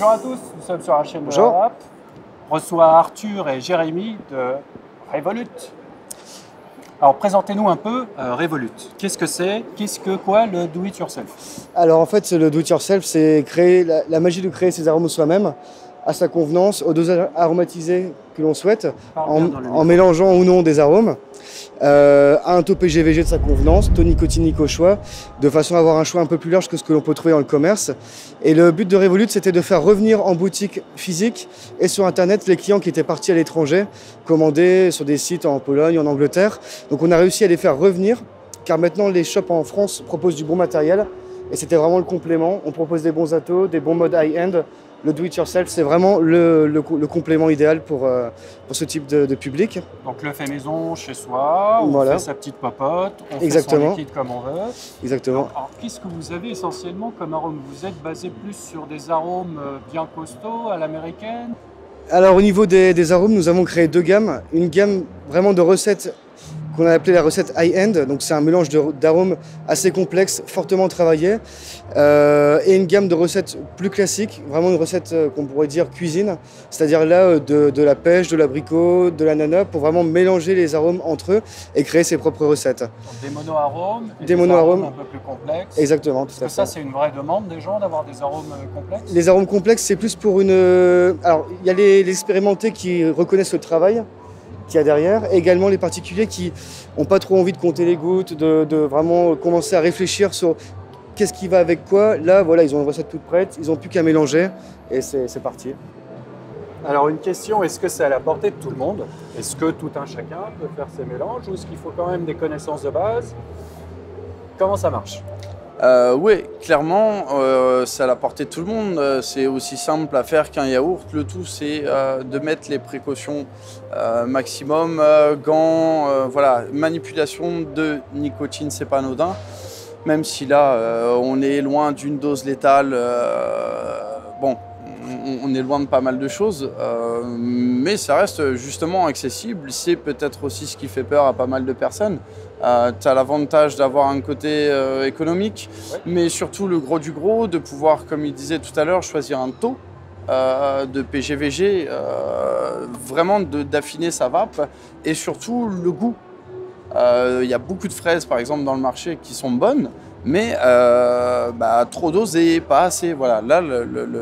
Bonjour à tous, nous sommes sur la chaîne de Bonjour. la VAP. On reçoit Arthur et Jérémy de Revolut. Alors présentez-nous un peu Revolut. Qu'est-ce que c'est? Quoi le do it yourself? Alors en fait, le do-it-yourself, c'est créer la magie de créer ses arômes soi-même, à sa convenance, au dosage aromatisé que l'on souhaite, en mélangeant ou non des arômes, à un taux PGVG de sa convenance, taux nicotinique au choix, de façon à avoir un choix un peu plus large que ce que l'on peut trouver dans le commerce. Et le but de Revolut, c'était de faire revenir en boutique physique et sur Internet les clients qui étaient partis à l'étranger, commandés sur des sites en Pologne, en Angleterre. Donc on a réussi à les faire revenir, car maintenant les shops en France proposent du bon matériel. Et c'était vraiment le complément. On propose des bons atos, des bons modes high-end. Le do-it-yourself, c'est vraiment le complément idéal pour ce type de public. Donc le fait maison chez soi, on Voilà. fait sa petite popote, on Exactement. fait son liquide comme on veut. Exactement. Alors qu'est-ce que vous avez essentiellement comme arôme? Vous êtes basé plus sur des arômes bien costauds à l'américaine? Alors au niveau des arômes, nous avons créé deux gammes. Une gamme vraiment de recettes qu'on a appelée la recette high-end. Donc c'est un mélange d'arômes assez complexe, fortement travaillé. Et une gamme de recettes plus classiques, vraiment une recette qu'on pourrait dire cuisine. C'est-à-dire là de la pêche, de l'abricot, de l'ananas, pour vraiment mélanger les arômes entre eux et créer ses propres recettes. Donc des mono-arômes et Des des mono-arômes. arômes un peu plus complexes. Exactement, tout Est-ce à que ça fait. c'est une vraie demande des gens d'avoir des arômes complexes? Les arômes complexes, c'est plus pour une... Alors, il y a les expérimentés qui reconnaissent le travail qu'il y a derrière, et également les particuliers qui n'ont pas trop envie de compter les gouttes, de vraiment commencer à réfléchir sur qu'est-ce qui va avec quoi. Là, voilà, ils ont une recette toute prête, ils n'ont plus qu'à mélanger, et c'est parti. Alors une question, est-ce que c'est à la portée de tout le monde? Est-ce que tout un chacun peut faire ses mélanges ou est-ce qu'il faut quand même des connaissances de base? Comment ça marche? Oui, clairement, c'est à la portée de tout le monde. C'est aussi simple à faire qu'un yaourt. Le tout, c'est de mettre les précautions maximum, gants, voilà. Manipulation de nicotine, c'est pas anodin. Même si là, on est loin d'une dose létale. Bon, on est loin de pas mal de choses, mais ça reste justement accessible. C'est peut-être aussi ce qui fait peur à pas mal de personnes. Tu as l'avantage d'avoir un côté économique, Ouais. mais surtout le gros du gros, de pouvoir, comme il disait tout à l'heure, choisir un taux de PGVG, vraiment d'affiner sa vape, et surtout le goût. Il y a beaucoup de fraises, par exemple, dans le marché qui sont bonnes, mais trop dosées, pas assez. Voilà. Là,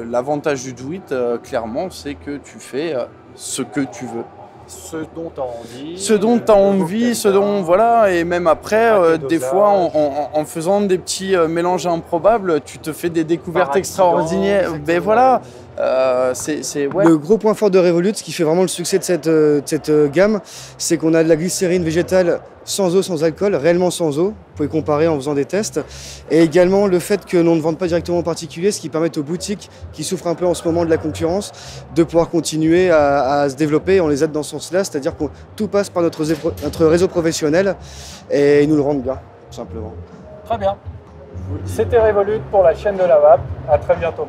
l'avantage du do-it, clairement, c'est que tu fais ce que tu veux. Ce dont tu as envie. Ce dont tu as envie, ce dont, voilà, et même après, des fois, en faisant des petits mélanges improbables, tu te fais des découvertes Par accident, extraordinaires. Ben exactement. voilà, ouais. Le gros point fort de Revolut, ce qui fait vraiment le succès de cette gamme, c'est qu'on a de la glycérine végétale sans eau, sans alcool, réellement sans eau. Vous pouvez comparer en faisant des tests. Et également le fait que l'on ne vende pas directement aux particuliers, ce qui permet aux boutiques qui souffrent un peu en ce moment de la concurrence de pouvoir continuer à se développer. On les aide dans ce sens-là, c'est-à-dire que tout passe par notre réseau professionnel et ils nous le rendent bien, tout simplement. Très bien. C'était Revolut pour la chaîne de la VAP. À très bientôt.